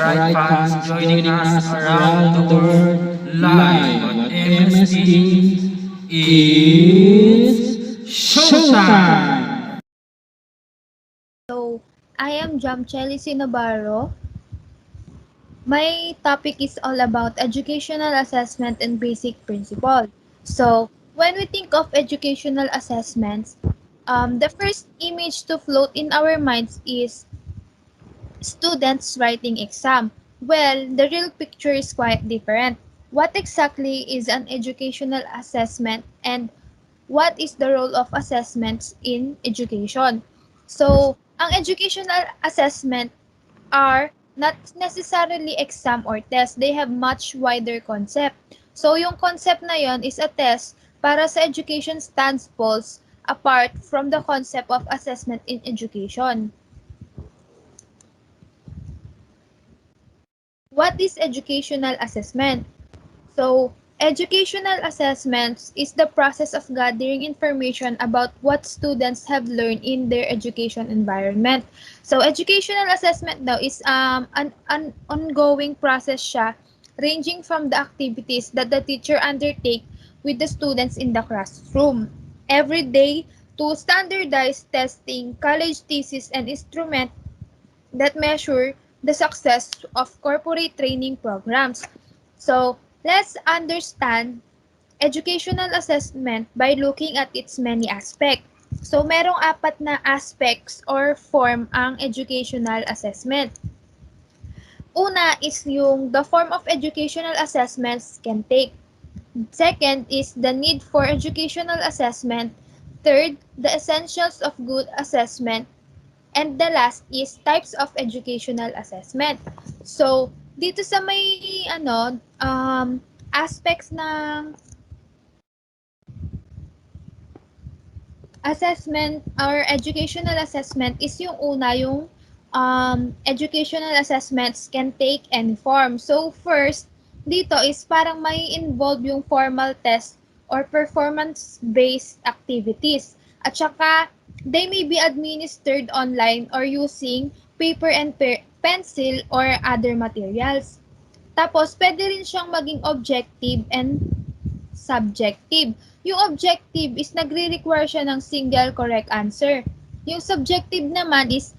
Alright, fans joining us around the world live on MSD, it's showtime! So, I am Chellie Navarro. My topic is all about educational assessment and basic principles. So, when we think of educational assessments, the first image to float in our minds is students writing exam. Well, the real picture is quite different. What exactly is an educational assessment and what is the role of assessments in education? So, ang educational assessment are not necessarily exam or test. They have much wider concept. So, yung concept na yon is a test para sa education stands falls apart from the concept of assessment in education. What is educational assessment? So, educational assessments is the process of gathering information about what students have learned in their education environment. So, educational assessment daw is an ongoing process siya ranging from the activities that the teacher undertake with the students in the classroom every day to standardized testing, college thesis, and instrument that measure the success of corporate training programs. So, let's understand educational assessment by looking at its many aspects. So, merong 4 na aspects or form ang educational assessment. Una is yung the form of educational assessments can take. Second is the need for educational assessment. Third, the essentials of good assessment. And the last is types of educational assessment. So, dito sa may aspects ng assessment or educational assessment is yung una, yung educational assessments can take any form. So, first, dito is parang may involve yung formal test or performance-based activities. At saka, they may be administered online or using paper and pencil or other materials. Tapos, pwede rin siyang maging objective and subjective. Yung objective is nagre-require siya ng single correct answer. Yung subjective naman is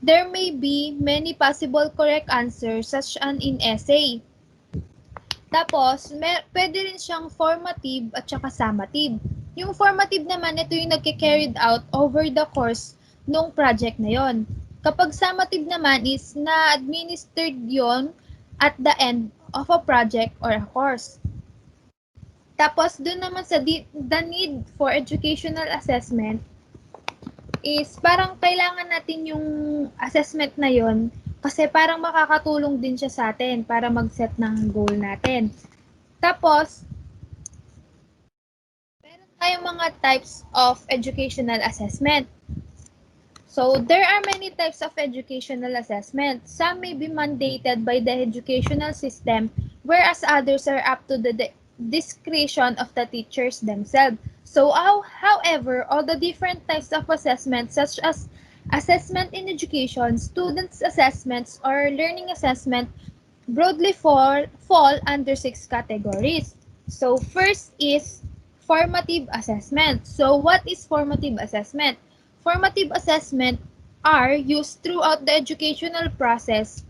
there may be many possible correct answers such as in essay. Tapos, pwede rin siyang formative at saka summative. Yung formative naman, ito yung nagke-carried out over the course nung project na yon. Kapag summative naman is na-administered yon at the end of a project or a course. Tapos, dun naman sa the need for educational assessment is parang kailangan natin yung assessment na yon kasi parang makakatulong din siya sa atin para mag-set ng goal natin. Tapos, meron tayong mga types of educational assessment. So, there are many types of educational assessment. Some may be mandated by the educational system, whereas others are up to the discretion of the teachers themselves. So, however, all the different types of assessment, such as assessment in education, students' assessments, or learning assessment, broadly fall under 6 categories. So, first is formative assessment. So, what is formative assessment? Formative assessment are used throughout the educational process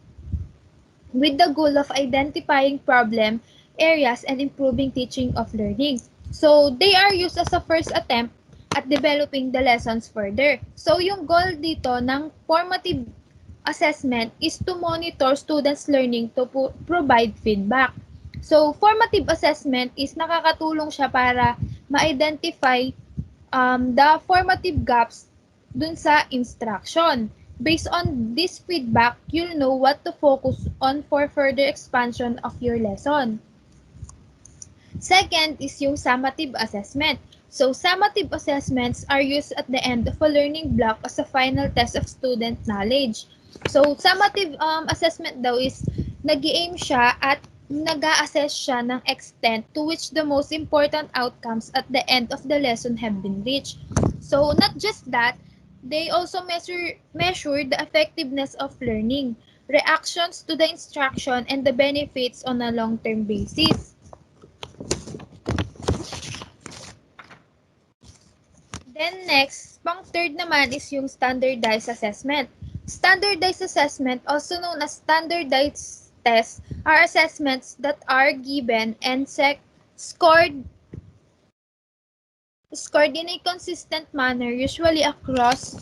with the goal of identifying problem areas and improving teaching of learning. So, they are used as a first attempt at developing the lessons further. So, yung goal dito ng formative assessment is to monitor students' learning to provide feedback. So, formative assessment is nakakatulong siya para ma-identify the formative gaps dun sa instruction. Based on this feedback, you'll know what to focus on for further expansion of your lesson. Second is yung summative assessment. So, summative assessments are used at the end of a learning block as a final test of student knowledge. So, summative assessment daw is nag-aim siya at nag-a-assess siya ng extent to which the most important outcomes at the end of the lesson have been reached. So, not just that, they also measure the effectiveness of learning, reactions to the instruction, and the benefits on a long-term basis. Then next, pang third naman is yung standardized assessment. Standardized assessment, also known as standardized tests, are assessments that are given and scored in a consistent manner, usually across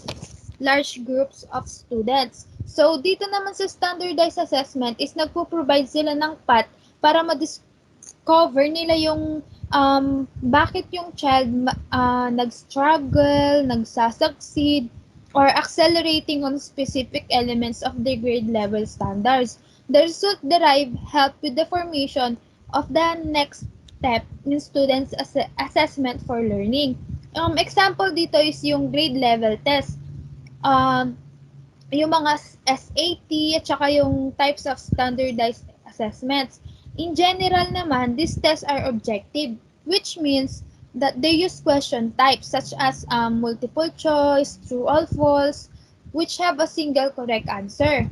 large groups of students. So, dito naman sa standardized assessment is nagpo-provide sila ng path para ma-discover nila yung bakit yung child nag-struggle, nagsasucceed, or accelerating on specific elements of their grade level standards. The result derived help with the formation of the next step in students' assessment for learning. Example dito is yung grade level test. Yung mga SAT at saka yung types of standardized assessments. In general naman, these tests are objective, which means that they use question types such as multiple choice, true or false, which have a single correct answer.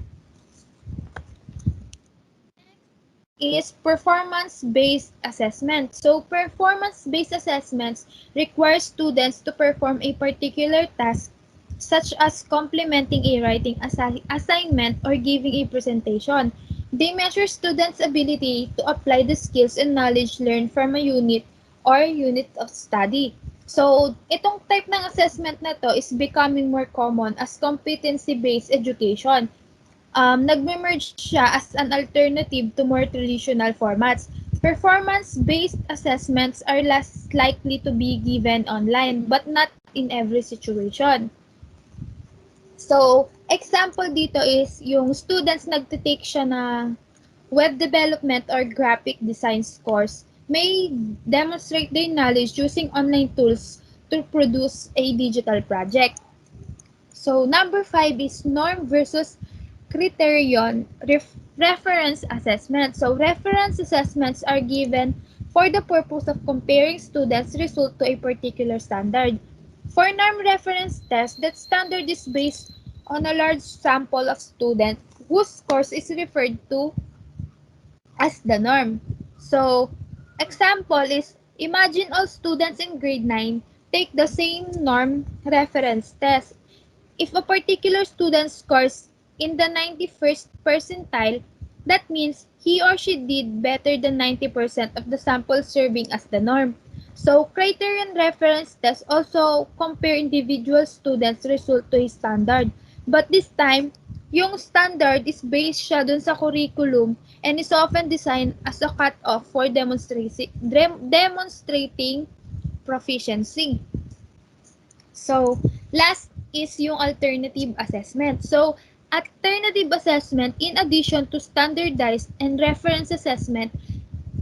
Is performance-based assessment. So, performance-based assessments require students to perform a particular task such as complementing a writing assignment or giving a presentation. They measure students' ability to apply the skills and knowledge learned from a unit or unit of study. So, itong type ng assessment na to is becoming more common as competency-based education. Nagme-merge siya as an alternative to more traditional formats. Performance-based assessments are less likely to be given online, but not in every situation. So, example dito is yung students nagtitake siya ng web development or graphic design course may demonstrate their knowledge using online tools to produce a digital project. So, number 5 is norm versus criterion reference assessment. So, reference assessments are given for the purpose of comparing students' result to a particular standard. For norm reference test, that standard is based on a large sample of students whose scores is referred to as the norm. So, example is, imagine all students in grade 9 take the same norm reference test. If a particular student scores in the 91st percentile, that means he or she did better than 90% of the sample serving as the norm. So, criterion reference test also compare individual students' result to his standard. But this time, yung standard is based siya dun sa curriculum and is often designed as a cut-off for demonstrating proficiency. So, last is yung alternative assessment. So, alternative assessment, in addition to standardized and reference assessment,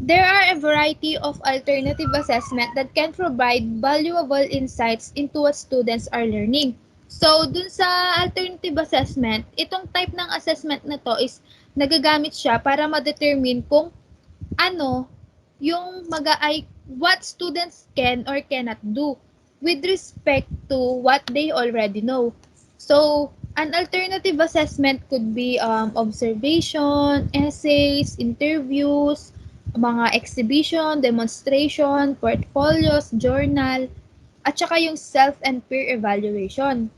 there are a variety of alternative assessment that can provide valuable insights into what students are learning. So, dun sa alternative assessment, itong type ng assessment na to is nagagamit siya para ma-determine kung ano yung what students can or cannot do with respect to what they already know. So, an alternative assessment could be observation, essays, interviews, mga exhibition, demonstration, portfolios, journal, at saka yung self and peer evaluation.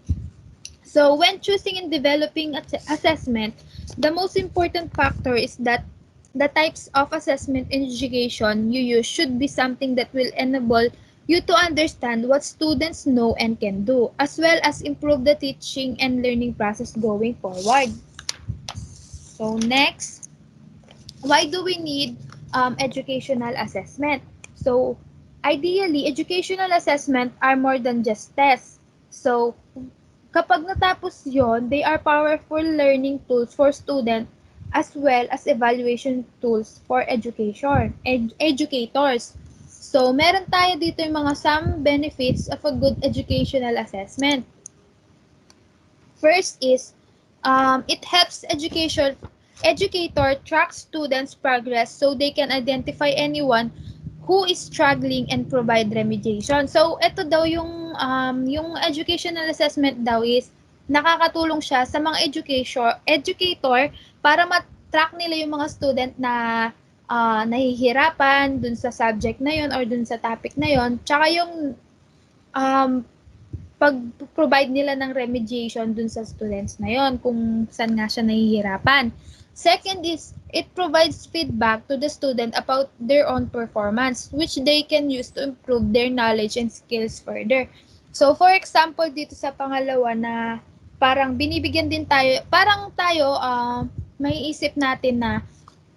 So, when choosing and developing assessment, the most important factor is that the types of assessment in education you use should be something that will enable you to understand what students know and can do, as well as improve the teaching and learning process going forward. So next, why do we need educational assessment? So ideally, educational assessment are more than just tests. So kapag natapos yon, they are powerful learning tools for students as well as evaluation tools for educators. So, meron tayo dito yung mga some benefits of a good educational assessment. First is, it helps educator track students' progress so they can identify anyone who is struggling and provide remediation. So, ito daw yung educational assessment daw is nakakatulong siya sa mga educator para ma-track nila yung mga student na nahihirapan dun sa subject na yon or dun sa topic na yon. Tsaka yung pag-provide nila ng remediation dun sa students na yon kung saan nga siya nahihirapan. Second is, it provides feedback to the student about their own performance, which they can use to improve their knowledge and skills further. So, for example, dito sa pangalawa na parang binibigyan din tayo, parang tayo may isip natin na,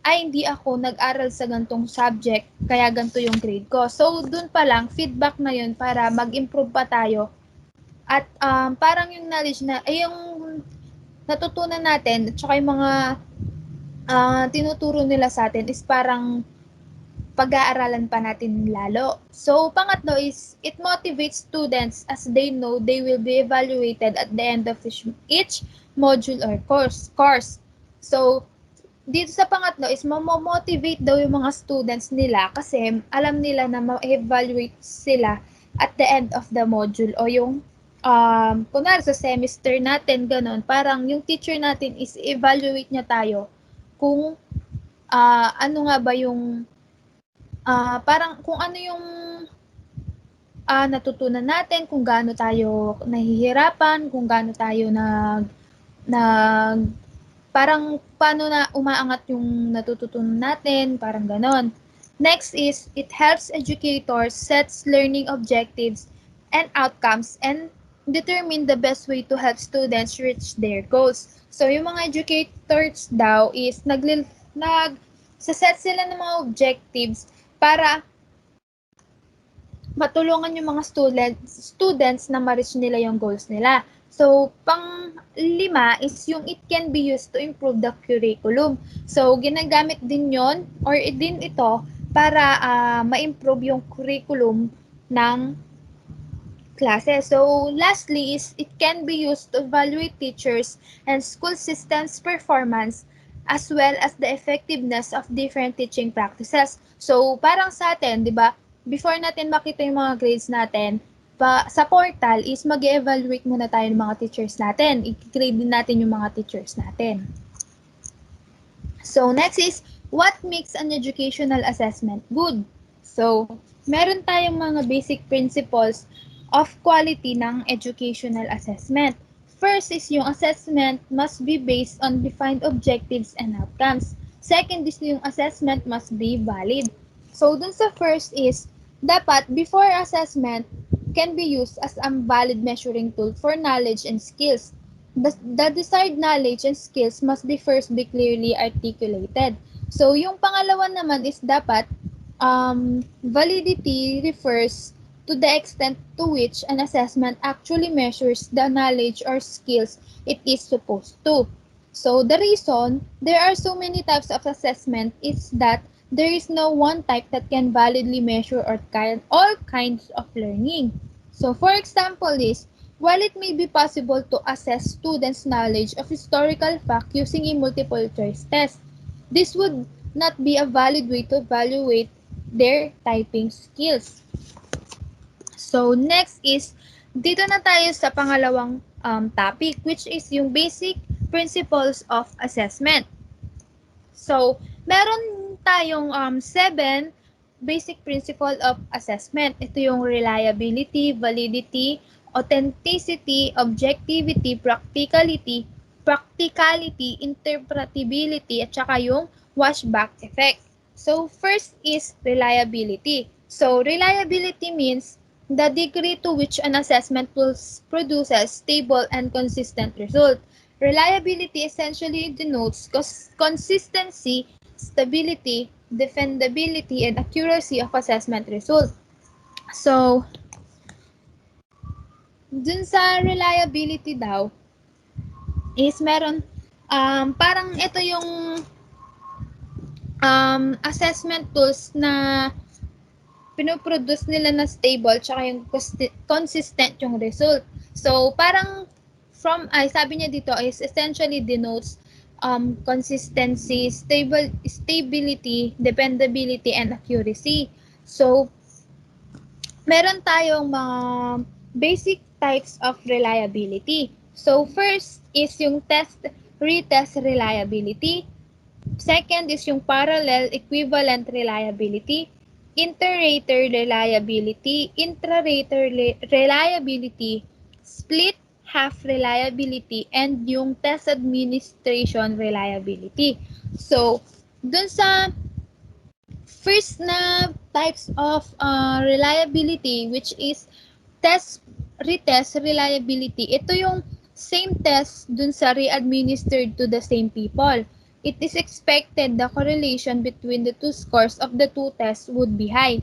ay hindi ako nag-aral sa gantong subject, kaya ganito yung grade ko. So, dun pa lang, feedback na yun para mag-improve pa tayo. At parang yung knowledge na, yung natutunan natin, at saka yung mga tinuturo nila sa atin is parang pag-aaralan pa natin lalo. So, pangatlo is, it motivates students as they know they will be evaluated at the end of each module or course. So, dito sa pangatlo is motivate daw yung mga students nila kasi alam nila na ma-evaluate sila at the end of the module o yung kunwari sa semester natin, ganun, parang yung teacher natin is evaluate niya tayo kung ano nga ba yung parang kung ano yung natutunan natin, kung gaano tayo nahihirapan, kung gaano tayo parang paano na umaangat yung natututunan natin, parang ganon. Next is, it helps educators sets learning objectives and outcomes and determine the best way to help students reach their goals. So, yung mga educators daw is nag-set sila ng mga objectives para matulungan yung mga students na ma-reach nila yung goals nila. So, pang-lima is yung it can be used to improve the curriculum. So, ginagamit din yon or din ito para ma-improve yung curriculum ng classes. So, lastly is it can be used to evaluate teachers and school systems performance as well as the effectiveness of different teaching practices. So, parang sa atin, di ba, before natin makita yung mga grades natin, sa portal is mag-evaluate muna tayo ng mga teachers natin. I-grade din natin yung mga teachers natin. So, next is, what makes an educational assessment good? So, meron tayong mga basic principles of quality ng educational assessment. First is yung assessment must be based on defined objectives and outcomes. Second is yung assessment must be valid. So, dun sa first is, dapat before assessment can be used as a valid measuring tool for knowledge and skills. The desired knowledge and skills must be first be clearly articulated. So, yung pangalawa naman is dapat validity refers to the extent to which an assessment actually measures the knowledge or skills it is supposed to. So the reason there are so many types of assessment is that there is no one type that can validly measure all kinds of learning. So for example is, while it may be possible to assess students' knowledge of historical fact using a multiple choice test, this would not be a valid way to evaluate their typing skills. So, next is, dito na tayo sa pangalawang topic, which is yung basic principles of assessment. So, meron tayong 7 basic principle of assessment. Ito yung reliability, validity, authenticity, objectivity, practicality, interpretability, at saka yung washback effect. So, first is reliability. So, reliability means the degree to which an assessment produces stable and consistent result. Reliability essentially denotes consistency, stability, defendability, and accuracy of assessment result. So, dun sa reliability daw, is meron, parang ito yung assessment tools na pinoproduce nila na stable tsaka yung consistent yung result. So, parang sabi niya dito is essentially denotes consistency, stability, dependability, and accuracy. So, meron tayong mga basic types of reliability. So, first is yung retest reliability. Second is yung parallel equivalent reliability, inter-rater reliability, intra-rater reliability, split half reliability, and yung test administration reliability. So, dun sa first na types of reliability, which is retest reliability, ito yung same test dun sa re-administered to the same people. It is expected the correlation between the two scores of the two tests would be high.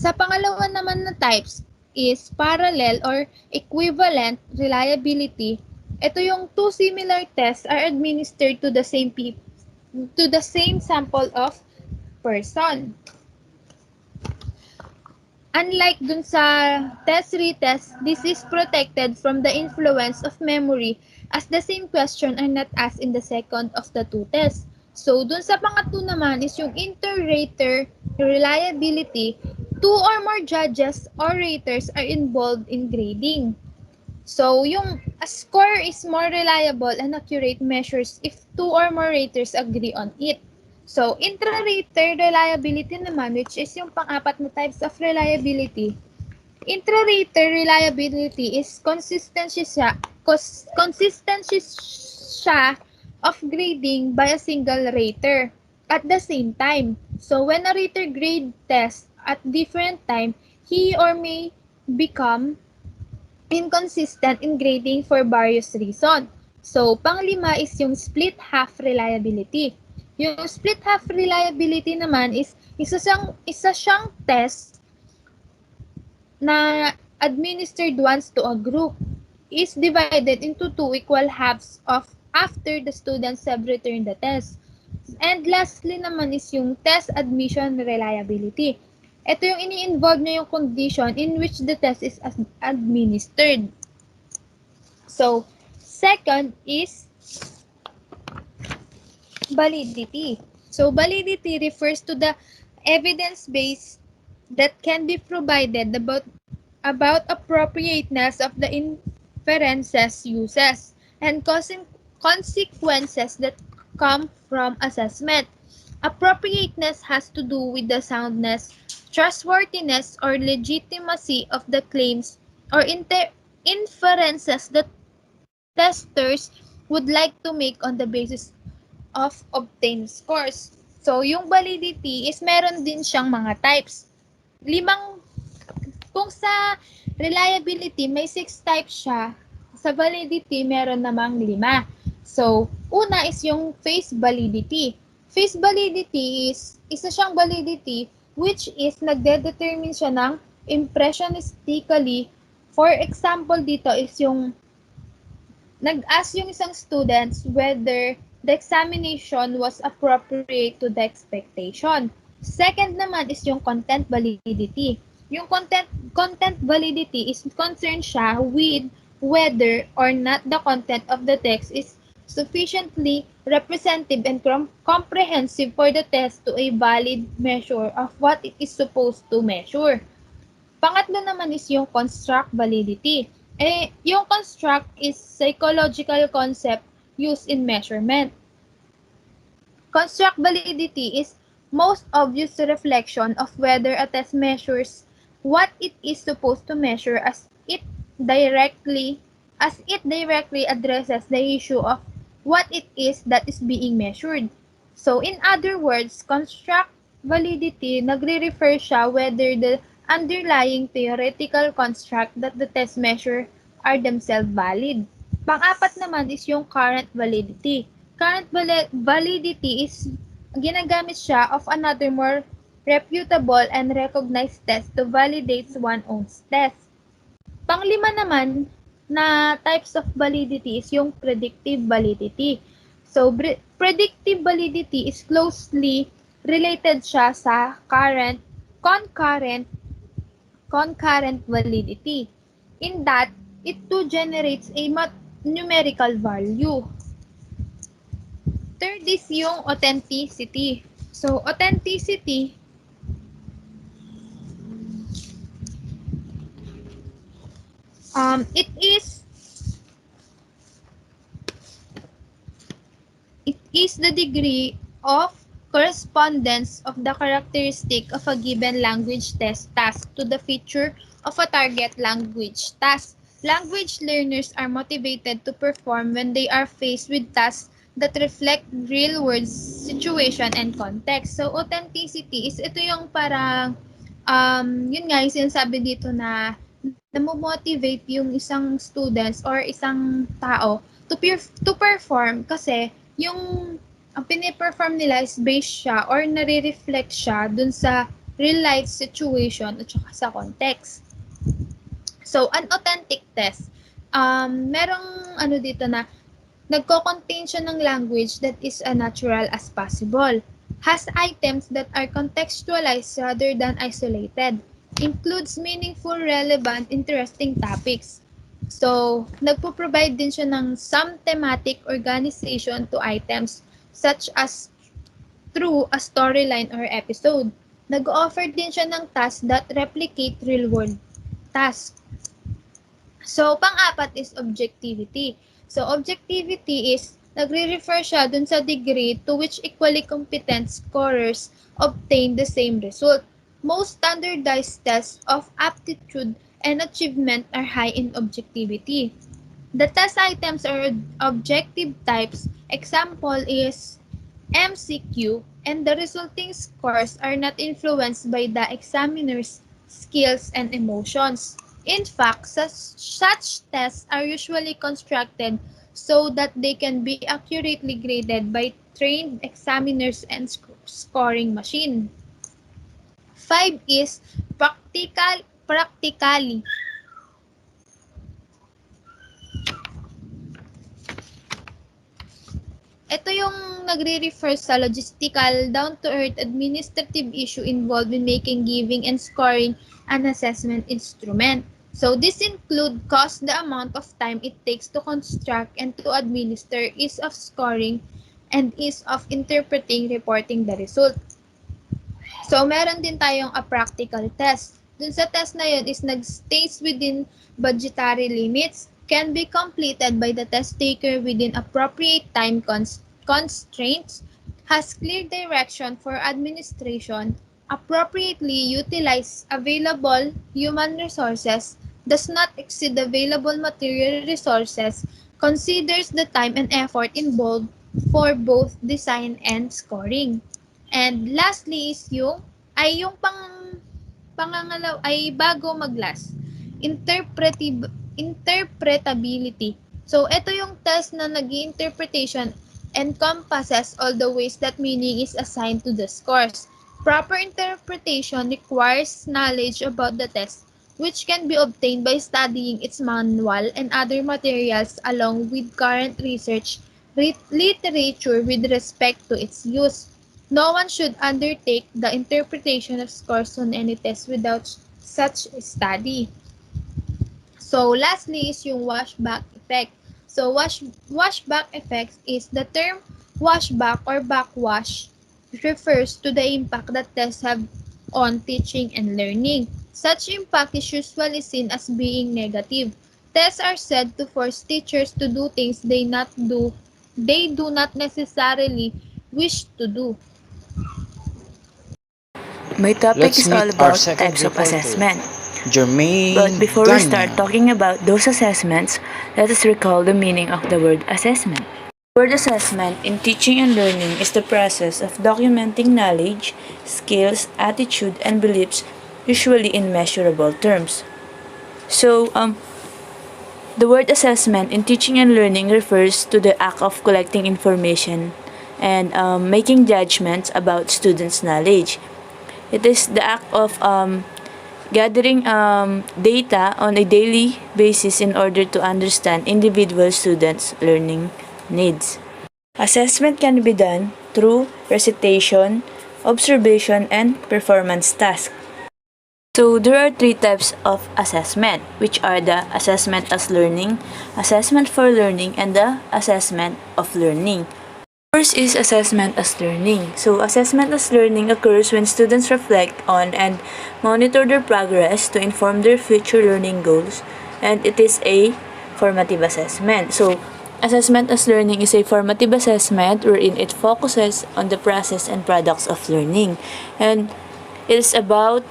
Sa pangalawa naman na types is parallel or equivalent reliability. Ito yung two similar tests are administered to the same sample of person. Unlike dun sa retest, this is protected from the influence of memory as the same question are not asked in the second of the two tests. So, dun sa pangatlo naman is yung inter-rater reliability. 2 or more judges or raters are involved in grading. So, yung a score is more reliable and accurate measures if 2 or more raters agree on it. So, intra-rater reliability naman, which is yung pang-apat na types of reliability. Intra-rater reliability is consistency siya of grading by a single rater at the same time. So, when a rater grade test at different time, he or may become inconsistent in grading for various reasons. So, panglima is yung split half reliability. Yung split half reliability naman is isa siyang test na administered once to a group, is divided into 2 equal halves of after the students have returned the test. And lastly naman is yung test admission reliability. Ito yung ini-involve niya yung condition in which the test is administered. So, second is validity. So, validity refers to the evidence base that can be provided about appropriateness of the inferences, uses, and consequences that come from assessment. Appropriateness has to do with the soundness, trustworthiness, or legitimacy of the claims or inferences that testers would like to make on the basis of obtained scores. So, yung validity is meron din siyang mga types. Kung sa reliability may 6 types siya, sa validity meron namang 5. So, una is yung face validity. Face validity is isa siyang validity which is nagde-determine siya ng impressionistically. For example dito is yung nag-ask yung isang students whether the examination was appropriate to the expectation. Second naman is yung content validity. Yung content validity is concerned siya with whether or not the content of the text is sufficiently representative and comprehensive for the test to a valid measure of what it is supposed to measure. Pangatlo naman is yung construct validity. Yung construct is psychological concept used in measurement. Construct validity is most obvious reflection of whether a test measures what it is supposed to measure as it directly addresses the issue of what it is that is being measured. So in other words, construct validity nagre-refer siya whether the underlying theoretical construct that the test measure are themselves valid. Pang-apat naman is yung current validity. Current validity is ginagamit siya of another more reputable and recognized test to validate one's own test. Panglima naman na types of validity is yung predictive validity. So, predictive validity is closely related siya sa concurrent validity in that it too generates a numerical value. Third is yung authenticity. So, authenticity it is the degree of correspondence of the characteristic of a given language test task to the feature of a target language task. Language learners are motivated to perform when they are faced with tasks that reflect real-world situation and context. So, authenticity is ito yung parang, yun nga, yung sinasabi dito na namomotivate yung isang students or isang tao to perform kasi yung ang piniperform nila is based siya or nare-reflect siya dun sa real-life situation at saka sa context. So, an authentic test, merong ano dito na nagko-contain siya ng language that is as natural as possible, has items that are contextualized rather than isolated, includes meaningful, relevant, interesting topics. So, nagpo-provide din siya ng some thematic organization to items such as through a storyline or episode. Nag-offer din siya ng tasks that replicate real-world tasks. So, pang-apat is objectivity. So, objectivity is nagre-refer siya dun sa degree to which equally competent scorers obtain the same result. Most standardized tests of aptitude and achievement are high in objectivity. The test items are objective types. Example is MCQ, and the resulting scores are not influenced by the examiner's skills and emotions. In fact, such tests are usually constructed so that they can be accurately graded by trained examiners and scoring machine. 5 is practically. Ito yung nagre-refer sa logistical, down-to-earth administrative issue involved in making, giving, and scoring an assessment instrument. So, this include cost, the amount of time it takes to construct and to administer, ease of scoring, and ease of interpreting, reporting the result. So, meron din tayong a practical test. Dun sa test na yun is nag-stays within budgetary limits, can be completed by the test taker within appropriate time constraints, has clear direction for administration, appropriately utilize available human resources, does not exceed available material resources, considers the time and effort involved for both design and scoring. And lastly is yung pangangalaw ay bago mag-last, interpretability. So, ito yung test na nag-interpretation encompasses all the ways that meaning is assigned to the scores. Proper interpretation requires knowledge about the test, which can be obtained by studying its manual and other materials along with current research literature with respect to its use. No one should undertake the interpretation of scores on any test without such study. So, lastly is yung washback effect. So, washback effect is the term washback or backwash refers to the impact that tests have on teaching and learning. Such impact is usually seen as being negative. Tests are said to force teachers to do things they do not necessarily wish to do. My topic Let's is meet all our about second types of reporter, assessment. Dhiermagne But before we start Gaña. talking about those assessments, let us recall the meaning of the word assessment. The word assessment in teaching and learning is the process of documenting knowledge, skills, attitude, and beliefs, usually in measurable terms. So, the word assessment in teaching and learning refers to the act of collecting information and making judgments about students' knowledge. It is the act of gathering data on a daily basis in order to understand individual students' learning needs. Assessment can be done through recitation, observation, and performance tasks. So there are three types of assessment, which are the assessment as learning, assessment for learning, and the assessment of learning. First is assessment as learning. So assessment as learning occurs when students reflect on and monitor their progress to inform their future learning goals, and it is a formative assessment. So assessment as learning is a formative assessment wherein it focuses on the process and products of learning, and it is about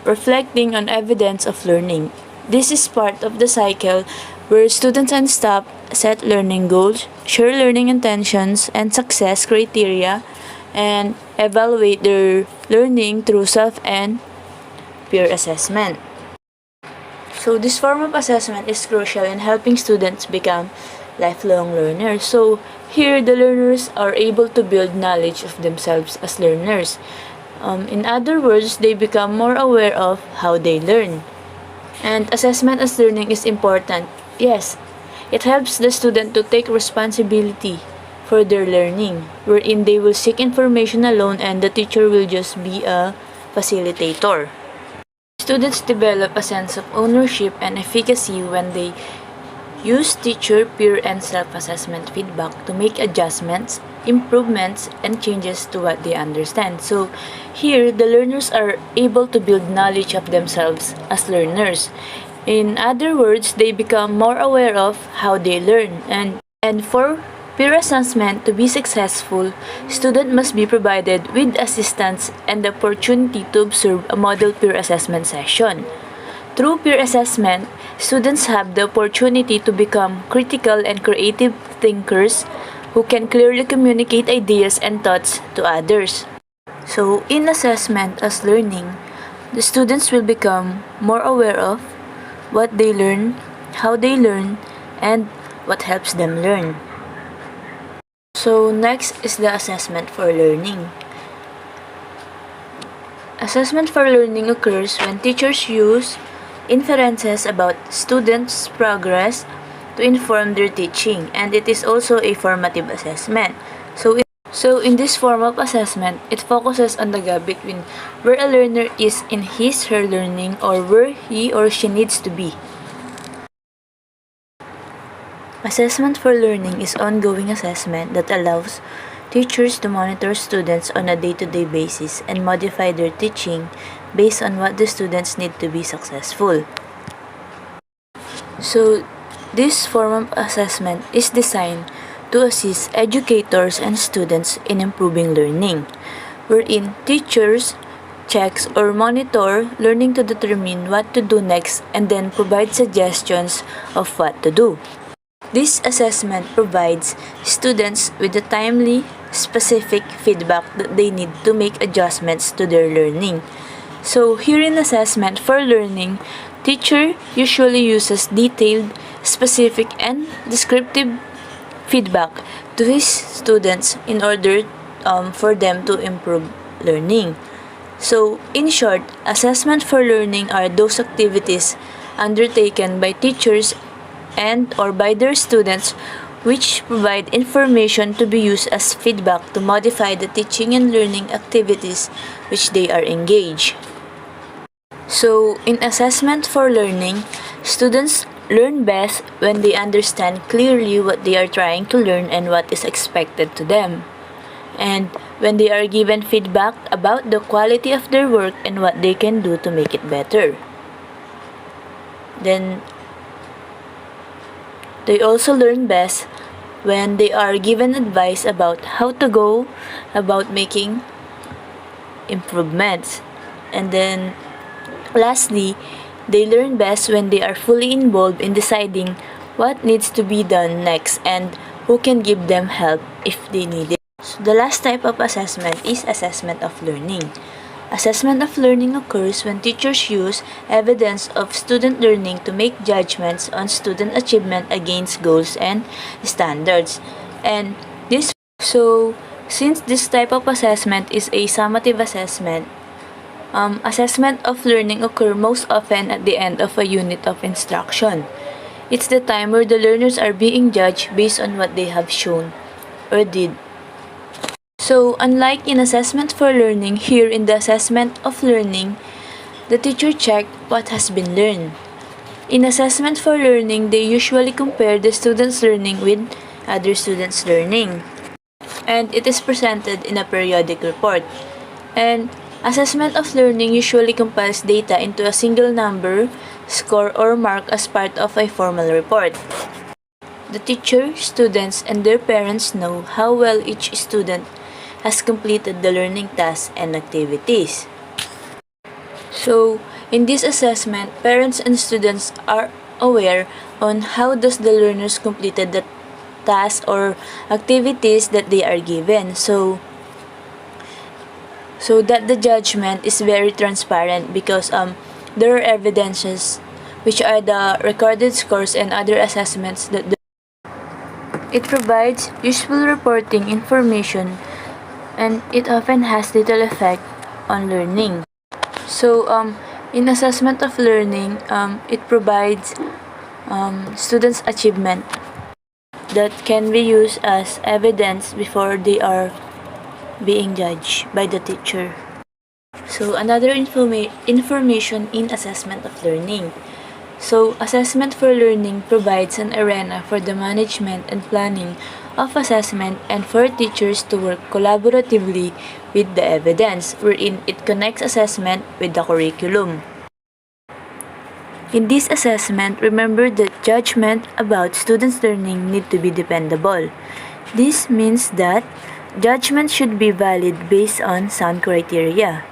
reflecting on evidence of learning. This is part of the cycle where students and staff set learning goals, share learning intentions and success criteria, and evaluate their learning through self and peer assessment. So this form of assessment is crucial in helping students become lifelong learners. So here the learners are able to build knowledge of themselves as learners. In other words, they become more aware of how they learn. And assessment as learning is important. Yes, it helps the student to take responsibility for their learning, wherein they will seek information alone and the teacher will just be a facilitator. Students develop a sense of ownership and efficacy when they use teacher, peer, and self-assessment feedback to make adjustments, improvements, and changes to what they understand. So here, the learners are able to build knowledge of themselves as learners. In other words, they become more aware of how they learn. And for peer assessment to be successful, student must be provided with assistance and the opportunity to observe a model peer assessment session. Through peer assessment, students have the opportunity to become critical and creative thinkers who can clearly communicate ideas and thoughts to others. So, in assessment as learning, the students will become more aware of what they learn, how they learn, and what helps them learn. So, next is the assessment for learning. Assessment for learning occurs when teachers use inferences about students' progress to inform their teaching, and it is also a formative assessment. So in this form of assessment, it focuses on the gap between where a learner is in his/her learning or where he or she needs to be. Assessment for learning is ongoing assessment that allows teachers to monitor students on a day-to-day basis and modify their teaching based on what the students need to be successful. So, this form of assessment is designed to assist educators and students in improving learning, wherein teachers checks or monitor learning to determine what to do next and then provide suggestions of what to do. This assessment provides students with the timely, specific feedback that they need to make adjustments to their learning. So here in assessment for learning, teacher usually uses detailed, specific, and descriptive feedback to his students in order for them to improve learning. So, in short, assessment for learning are those activities undertaken by teachers and or by their students which provide information to be used as feedback to modify the teaching and learning activities which they are engaged. So, in assessment for learning, students learn best when they understand clearly what they are trying to learn and what is expected to them. And when they are given feedback about the quality of their work and what they can do to make it better. Then, they also learn best when they are given advice about how to go about making improvements. And then, lastly, they learn best when they are fully involved in deciding what needs to be done next and who can give them help if they need it. So the last type of assessment is assessment of learning. Assessment of learning occurs when teachers use evidence of student learning to make judgments on student achievement against goals and standards. And since this type of assessment is a summative assessment, assessment of learning occur most often at the end of a unit of instruction. It's the time where the learners are being judged based on what they have shown or did. So, unlike in assessment for learning, here in the assessment of learning, the teacher checked what has been learned. In assessment for learning, they usually compare the students' learning with other students' learning. And it is presented in a periodic report. And assessment of learning usually compiles data into a single number, score, or mark as part of a formal report. The teacher, students, and their parents know how well each student has completed the learning tasks and activities. So, in this assessment, parents and students are aware on how does the learners completed the tasks or activities that they are given. So that the judgment is very transparent because there are evidences which are the recorded scores and other assessments that it provides useful reporting information and it often has little effect on learning. So in assessment of learning, it provides students' achievement that can be used as evidence before they are being judged by the teacher. So another information in assessment of learning. So assessment for learning provides an arena for the management and planning of assessment and for teachers to work collaboratively with the evidence, wherein it connects assessment with the curriculum. In this assessment, remember that judgment about students' learning need to be dependable. This means that judgment should be valid based on sound criteria.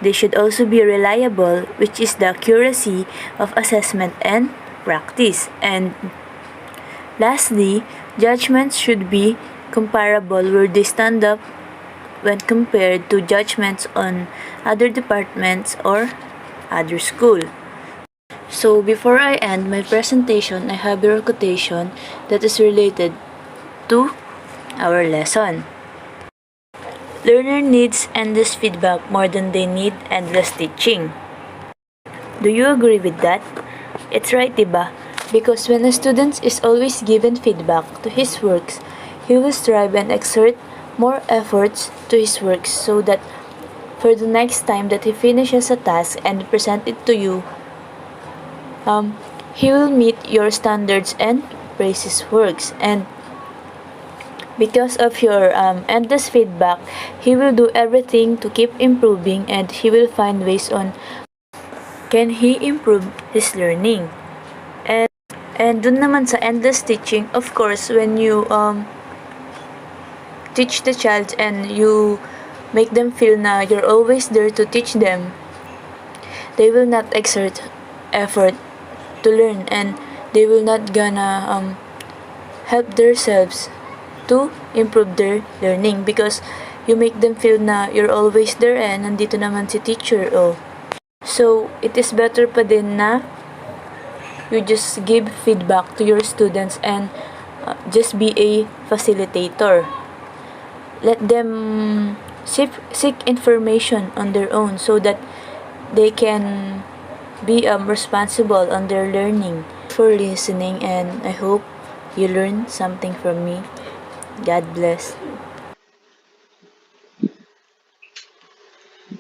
They should also be reliable, which is the accuracy of assessment and practice. And lastly, judgments should be comparable where they stand up when compared to judgments on other departments or other school. So before I end my presentation, I have a quotation that is related to our lesson. Learner needs endless feedback more than they need endless teaching. Do you agree with that? It's right, diba? Because when a student is always given feedback to his works, he will strive and exert more efforts to his works so that for the next time that he finishes a task and present it to you, he will meet your standards and praise his works. And because of your endless feedback, he will do everything to keep improving and he will find ways on can he improve his learning. And dun naman sa endless teaching, of course, when you teach the child and you make them feel na you're always there to teach them, they will not exert effort to learn and they will not gonna help themselves to improve their learning because you make them feel na you're always there and nandito naman si teacher. So, it is better pa din na you just give feedback to your students and just be a facilitator. Let them seek information on their own so that they can be responsible on their learning. For listening, and I hope you learned something from me. God bless.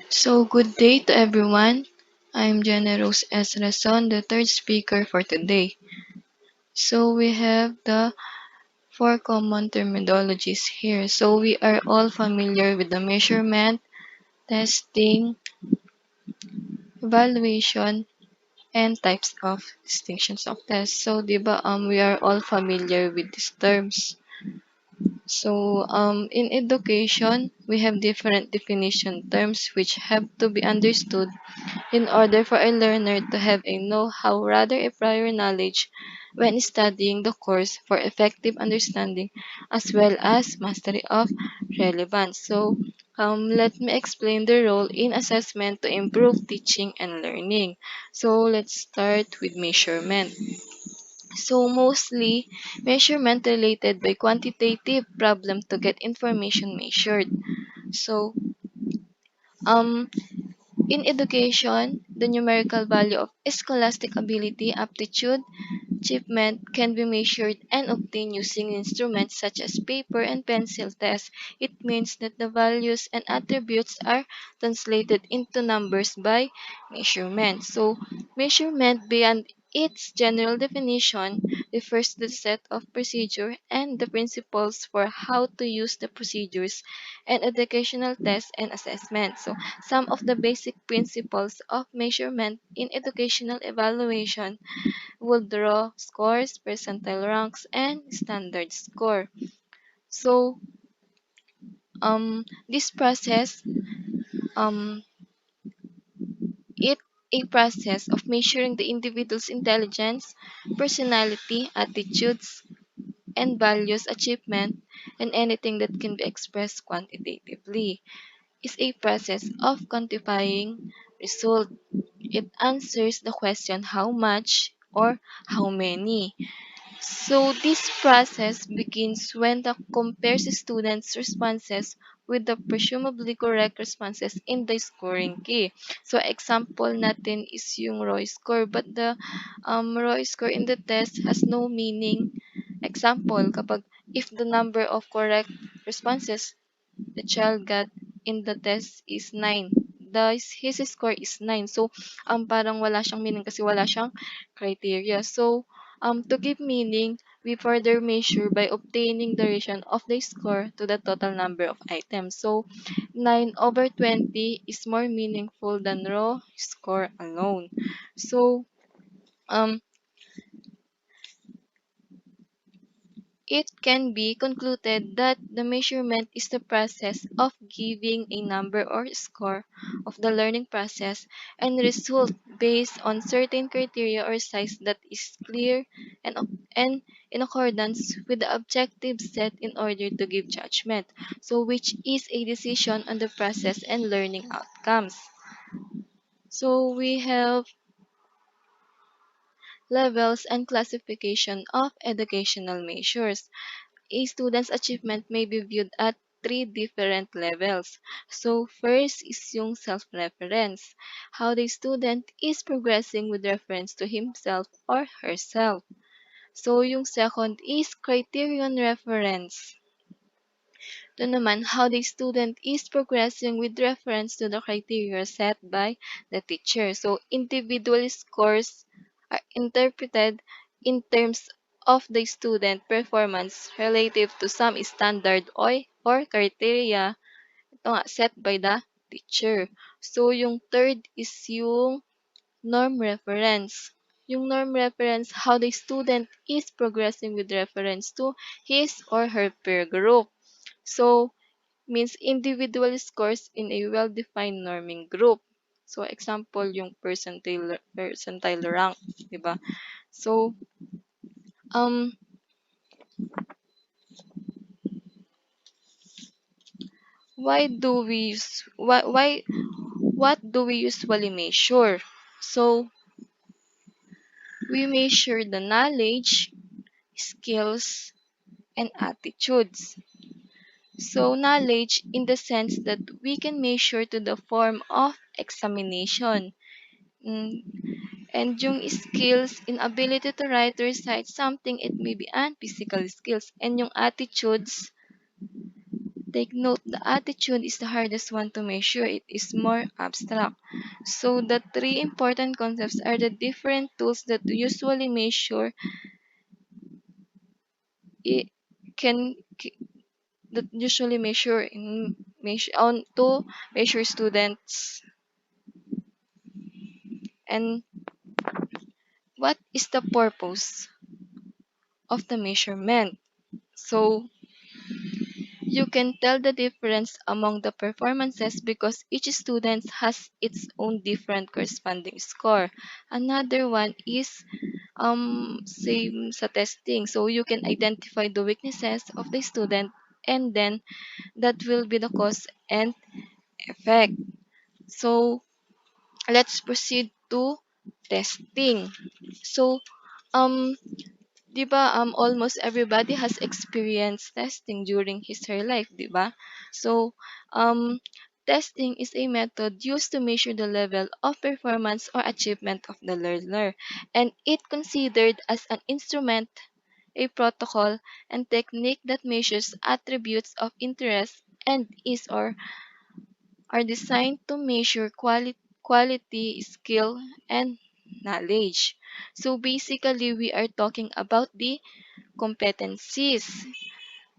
So, good day to everyone. I'm Generous S. Razon, the third speaker for today. So, we have the four common terminologies here. So, we are all familiar with the measurement, testing, evaluation, and types of distinctions of tests. So, di ba, we are all familiar with these terms. So, in education, we have different definition terms which have to be understood in order for a learner to have a know-how, rather a prior knowledge, when studying the course for effective understanding as well as mastery of relevance. So, let me explain the role in assessment to improve teaching and learning. So, let's start with measurement. So, mostly measurement related by quantitative problem to get information measured. So, um, in education, the numerical value of scholastic ability, aptitude, achievement can be measured and obtained using instruments such as paper and pencil tests. It means that the values and attributes are translated into numbers by measurement. So, measurement beyond its general definition refers to the set of procedure and the principles for how to use the procedures and educational tests and assessments. So, some of the basic principles of measurement in educational evaluation would draw scores, percentile ranks, and standard score. So, this process, um, it a process of measuring the individual's intelligence, personality, attitudes, and values, achievement, and anything that can be expressed quantitatively. Is a process of quantifying result. It answers the question how much or how many. So this process begins when the compares students' responses with the presumably correct responses in the scoring key. So example natin is yung raw score, but the raw score in the test has no meaning. Example, kapag if the number of correct responses the child got in the test is 9. His score is 9. So, parang wala siyang meaning kasi wala siyang criteria. So, to give meaning, we further measure by obtaining the ratio of the score to the total number of items. So, 9 over 20 is more meaningful than raw score alone. So, um, it can be concluded that the measurement is the process of giving a number or score of the learning process and result based on certain criteria or size that is clear and in accordance with the objective set in order to give judgment. So which is a decision on the process and learning outcomes. So we have levels and classification of educational measures. A student's achievement may be viewed at three different levels. So, first is yung self-reference, how the student is progressing with reference to himself or herself. So, yung second is criterion reference. Ito naman, how the student is progressing with reference to the criteria set by the teacher. So, individual scores are interpreted in terms of the student performance relative to some standard or criteria ito nga, set by the teacher. So, yung third is yung norm reference. Yung norm reference, how the student is progressing with reference to his or her peer group. So, means individual scores in a well-defined norming group. So, example, yung percentile rank, di ba? So, um, Why do we use, what do we usually measure? So we measure the knowledge, skills, and attitudes. So knowledge in the sense that we can measure to the form of examination. Mm, And yung skills in ability to write or recite something, it may be an physical skills. And yung attitudes, take note, the attitude is the hardest one to measure. It is more abstract. So the three important concepts are the different tools that usually measure it can that usually measure in measure on to measure students. And what is the purpose of the measurement? So you can tell the difference among the performances because each student has its own different corresponding score. Another one is same sa testing. So you can identify the weaknesses of the student and then that will be the cause and effect. So let's proceed to testing. So um 'di ba, almost everybody has experienced testing during his her life, 'di ba? So, testing is a method used to measure the level of performance or achievement of the learner, and it considered as an instrument, a protocol, and technique that measures attributes of interest and is or are designed to measure quality, skill, and knowledge. So basically, we are talking about the competencies,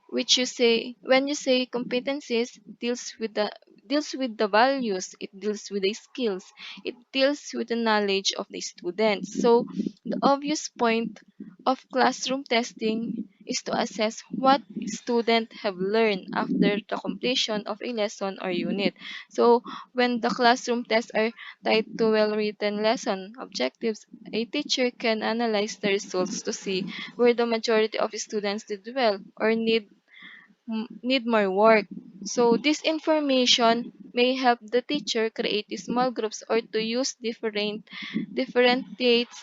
which you say when you say competencies deals with the values, it deals with the skills, it deals with the knowledge of the student. So the obvious point of classroom testing is to assess what students have learned after the completion of a lesson or unit. So when the classroom tests are tied to well-written lesson objectives, a teacher can analyze the results to see where the majority of students did well or need more work. So this information may help the teacher create small groups or to use differentiate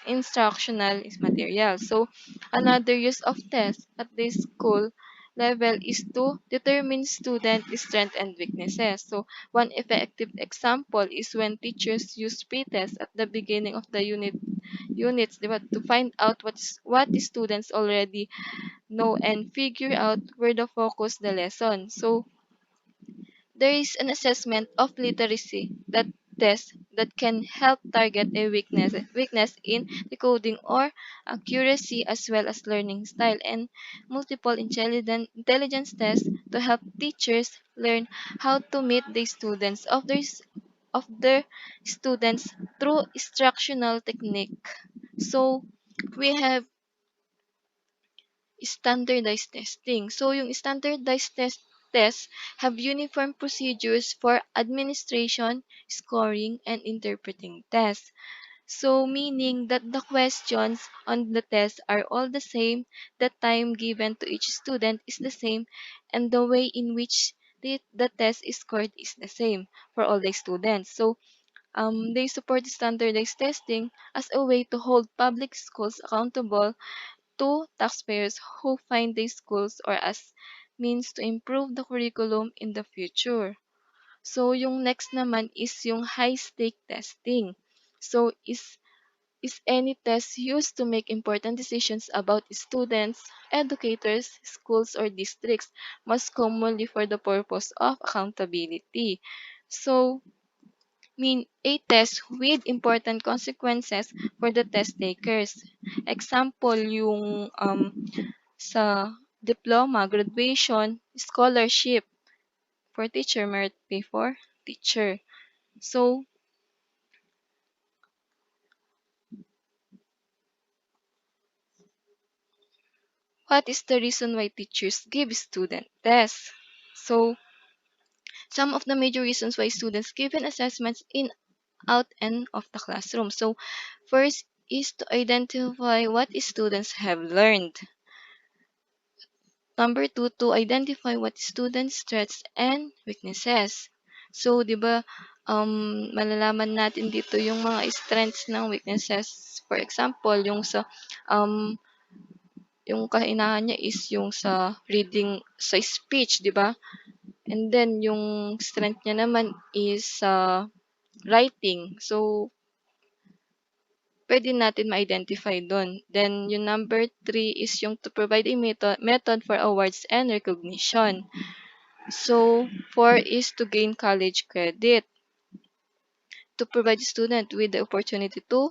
instructional material. So another use of tests at the school level is to determine student strength and weaknesses. So one effective example is when teachers use pre-tests at the beginning of the units, di ba, to find out what the students already know and figure out where to focus the lesson. So there is an assessment of literacy that test that can help target a weakness in decoding or accuracy as well as learning style, and multiple intelligence tests to help teachers learn how to meet the students of their students through instructional technique. So we have standardized testing. So yung tests have uniform procedures for administration, scoring, and interpreting tests. So meaning that the questions on the test are all the same, the time given to each student is the same, and the way in which the test is scored is the same for all the students. So they support standardized testing as a way to hold public schools accountable to taxpayers who find these schools or as means to improve the curriculum in the future. So, yung next naman is yung high-stake testing. So, is any test used to make important decisions about students, educators, schools, or districts, most commonly for the purpose of accountability. So, a test with important consequences for the test takers. Example, yung sa diploma, graduation, scholarship for teacher, merit pay for teacher. So, what is the reason why teachers give student tests? So, some of the major reasons why students given assessments in, out, and of the classroom. So, first is to identify what students have learned. Number two, to identify what students' strengths and weaknesses. So, di ba, malalaman natin dito yung mga strengths ng weaknesses. For example, um, yung kahinaan niya is yung sa reading, sa speech, di ba? And then, yung strength niya naman is sa writing. So, pwede natin ma-identify doon. Then, yung number three is yung to provide a method for awards and recognition. So, four is to gain college credit, to provide student with the opportunity to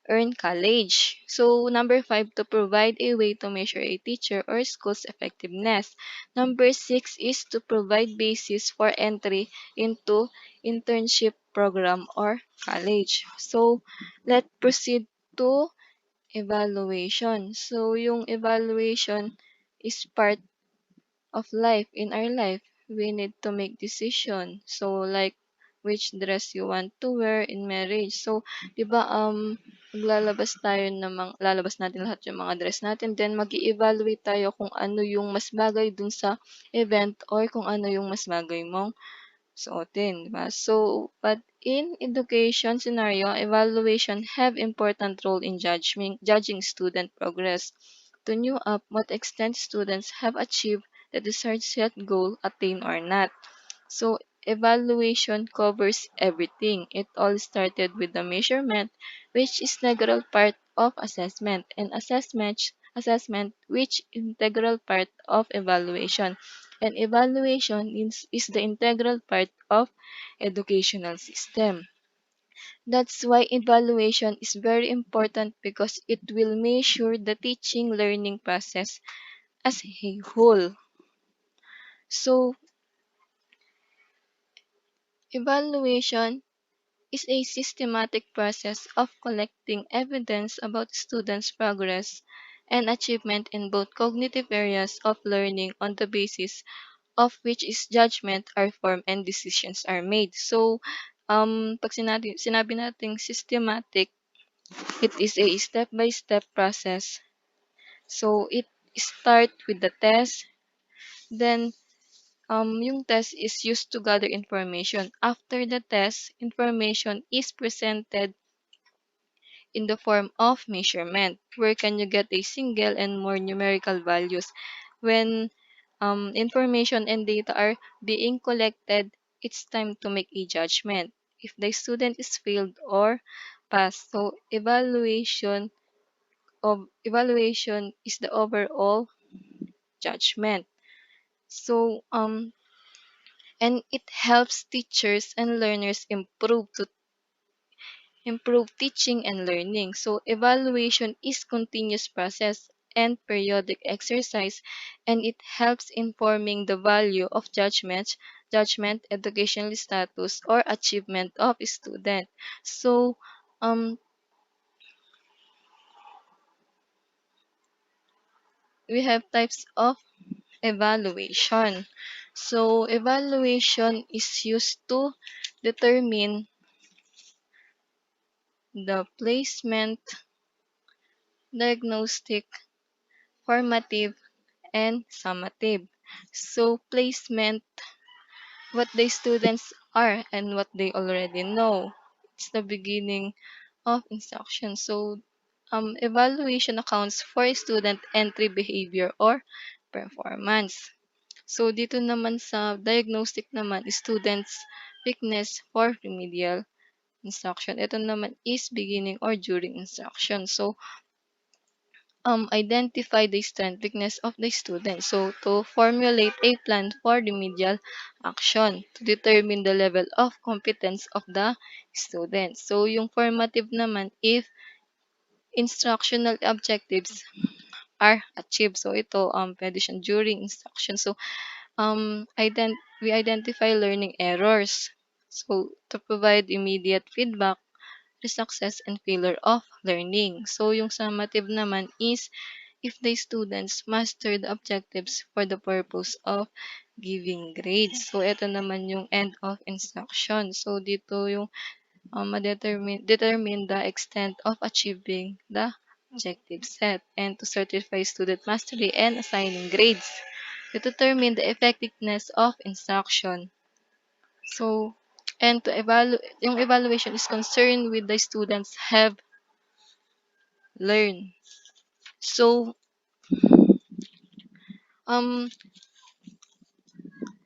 earn college. So, number five, to provide a way to measure a teacher or school's effectiveness. Number six is to provide basis for entry into internship program or college. So, let's proceed to evaluation. So, yung evaluation is part of life. In our life, we need to make decision. So, like, which dress you want to wear in marriage. So, 'di ba, lalabas natin lahat yung mga dress natin, then mag-e-evaluate tayo kung ano yung mas bagay dun sa event or kung ano yung mas bagay mong suotin, 'di ba? So, but in education scenario, evaluation have important role in judging student progress. To know up what extent students have achieved the desired set goal attained or not. So, evaluation covers everything. It all started with the measurement, which is integral part of assessment, and assessment which integral part of evaluation. And evaluation is the integral part of educational system. That's why evaluation is very important because it will measure the teaching learning process as a whole. So, evaluation is a systematic process of collecting evidence about students' progress and achievement in both cognitive areas of learning on the basis of which is judgment are formed and decisions are made. So, pag sinabi nating systematic, it is a step-by-step process. So, it start with the test, then yung test is used to gather information. After the test, information is presented in the form of measurement, where can you get a single and more numerical values. When information and data are being collected, it's time to make a judgment if the student is failed or passed. So evaluation is the overall judgment. So and it helps teachers and learners improve teaching and learning. So evaluation is continuous process and periodic exercise, and it helps informing the value of judgment, educational status, or achievement of student. So um we have types of evaluation. So evaluation is used to determine the placement, diagnostic, formative, and summative. So placement, what the students are and what they already know. It's the beginning of instruction. So evaluation accounts for student entry behavior or performance. So dito naman sa diagnostic naman, students weakness for remedial instruction. Ito naman is beginning or during instruction. So identify the strength weakness of the student. So, to formulate a plan for remedial action, to determine the level of competence of the student. So, yung formative naman, if instructional objectives are achieved. So, ito, pwede siyang during instruction. So, we identify learning errors. So, to provide immediate feedback, the success and failure of learning. So, yung summative naman is if the students master the objectives for the purpose of giving grades. So, ito naman yung end of instruction. So, dito yung determine the extent of achieving the objective set and to certify student mastery and assigning grades. to determine the effectiveness of instruction. So, and to yung evaluation is concerned with the students have learned. So, um,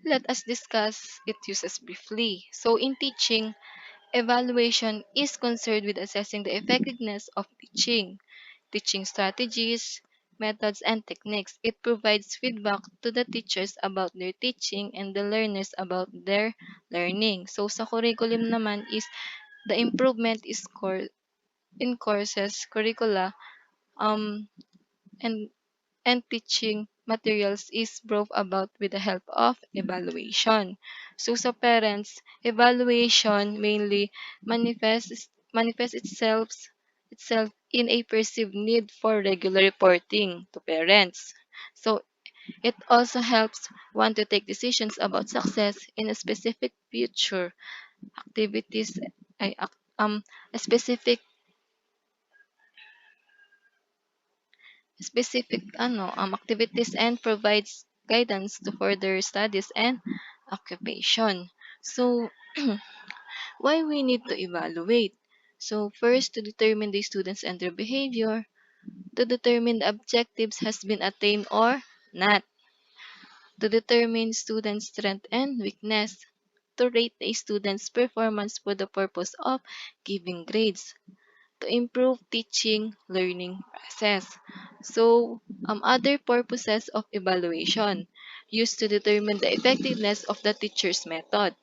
let us discuss its uses briefly. So, in teaching, evaluation is concerned with assessing the effectiveness of teaching strategies, methods, and techniques. It provides feedback to the teachers about their teaching and the learners about their learning. So, sa curriculum naman is the improvement is in courses, curricula, um, and and teaching materials is brought about with the help of evaluation. So sa parents, evaluation mainly manifests itself in a perceived need for regular reporting to parents. So it also helps one to take decisions about success in a specific future activities ay a specific activities and provides guidance to further studies and occupation. So, why we need to evaluate? So, first, to determine the students and their behavior, to determine the objectives has been attained or not, to determine students' strength and weakness, to rate the students' performance for the purpose of giving grades, to improve teaching learning process. So, other purposes of evaluation used to determine the effectiveness of the teacher's method.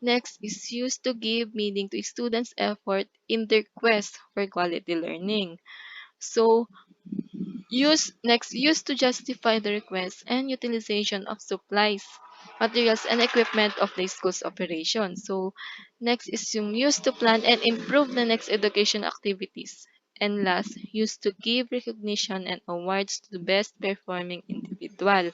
Next is used to give meaning to students' effort in their quest for quality learning. So, used to justify the request and utilization of supplies, materials, and equipment of the school's operation. So, next is yung used to plan and improve the next education activities. And last, used to give recognition and awards to the best performing individual.